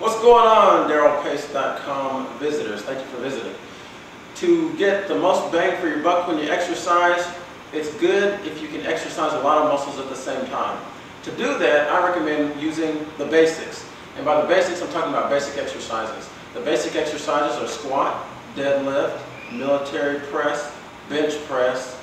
What's going on, DarylPace.com visitors? Thank you for visiting. To get the most bang for your buck when you exercise, it's good if you can exercise a lot of muscles at the same time. To do that, I recommend using the basics. And by the basics, I'm talking about basic exercises. The basic exercises are squat, deadlift, military press, bench press,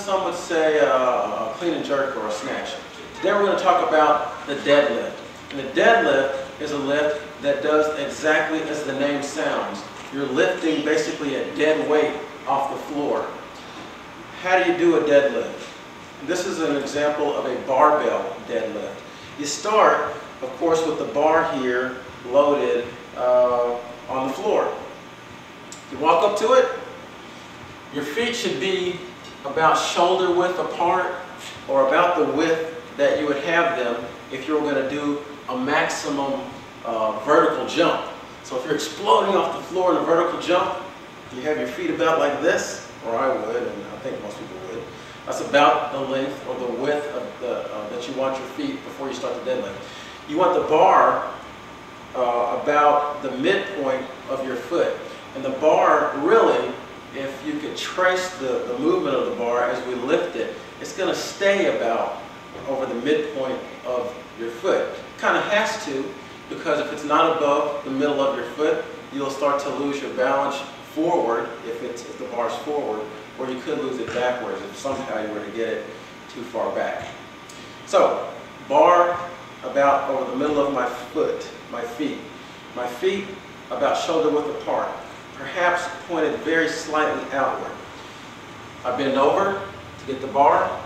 some would say a clean and jerk or a snatch. Today we're going to talk about the deadlift. And the deadlift is a lift that does exactly as the name sounds. You're lifting basically a dead weight off the floor. How do you do a deadlift? This is an example of a barbell deadlift. You start, of course, with the bar here loaded on the floor. You walk up to it. Your feet should be about shoulder width apart, or about the width that you would have them if you were going to do a maximum vertical jump. So if you're exploding off the floor in a vertical jump, you have your feet about like this, or I would, and I think most people would. That's about the length or the width of that you want your feet before you start the deadlift. You want the bar about the midpoint of your foot. And the bar really, if you could trace the movement of the bar as we lift it, it's going to stay about over the midpoint of your foot. Kind of has to, because if it's not above the middle of your foot, you'll start to lose your balance forward if the bar's forward, or you could lose it backwards if somehow you were to get it too far back. So, bar about over the middle of my foot, my feet. My feet about shoulder width apart, perhaps pointed very slightly outward. I bend over to get the bar,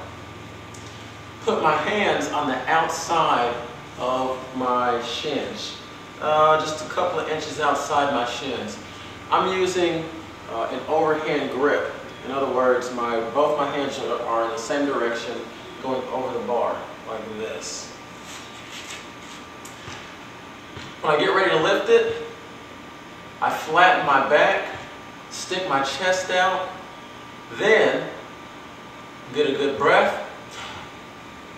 put my hands on the outside of my shins, just a couple of inches outside my shins. I'm using an overhand grip. In other words, both my hands are in the same direction, going over the bar, like this. When I get ready to lift it, I flatten my back, stick my chest out, then get a good breath,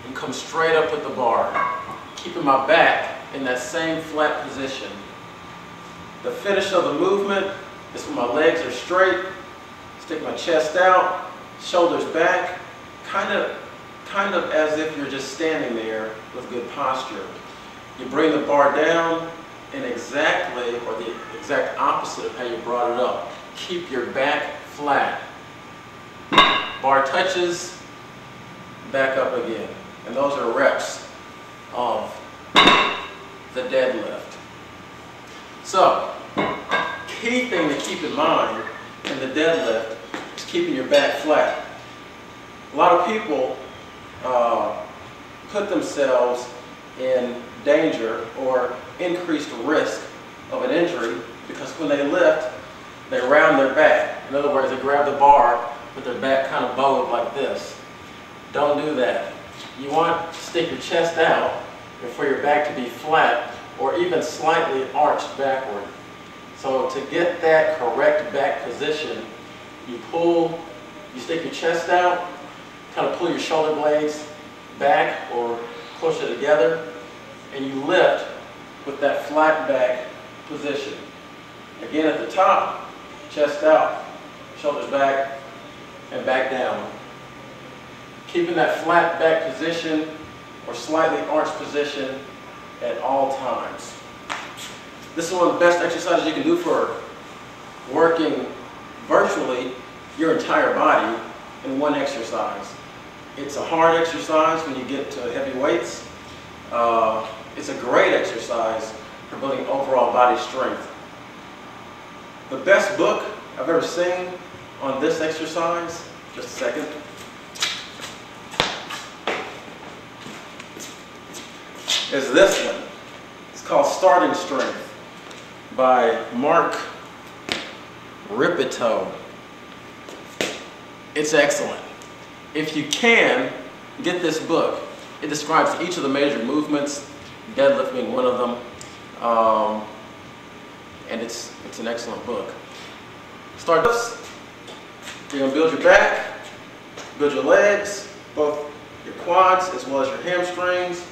and come straight up with the bar, keeping my back in that same flat position. The finish of the movement is when my legs are straight, stick my chest out, shoulders back, kind of as if you're just standing there with good posture. You bring the bar down in exactly, or the exact opposite of how you brought it up. Keep your back flat. Bar touches, back up again. And those are reps of the deadlift. So, key thing to keep in mind in the deadlift is keeping your back flat. A lot of people put themselves in danger or increased risk of an injury because when they lift, they round their back. In other words, they grab the bar with their back kind of bowed like this. Don't do that. You want to stick your chest out and for your back to be flat or even slightly arched backward. So to get that correct back position, you stick your chest out, kind of pull your shoulder blades back or closer together, and you lift with that flat back position. Again at the top, chest out, shoulders back, and back down. Keeping that flat back position or slightly arched position at all times. This is one of the best exercises you can do for working virtually your entire body in one exercise. It's a hard exercise when you get to heavy weights. It's a great exercise for building overall body strength. The best book I've ever seen on this exercise, just a second, is this one. It's called Starting Strength by Mark Ripito. It's excellent. If you can, get this book. It describes each of the major movements, deadlift being one of them, and it's an excellent book. Start this. You're going to build your back, build your legs, both your quads as well as your hamstrings.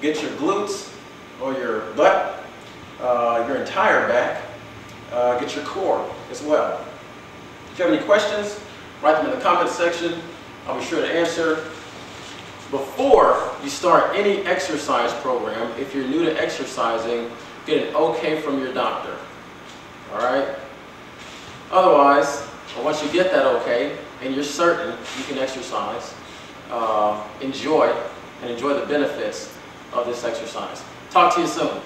Get your glutes or your butt. entire back, get your core as well. If you have any questions, write them in the comment section. I'll be sure to answer. Before you start any exercise program, if you're new to exercising, get an okay from your doctor. All right? Otherwise, once you get that okay and you're certain you can exercise, enjoy the benefits of this exercise. Talk to you soon.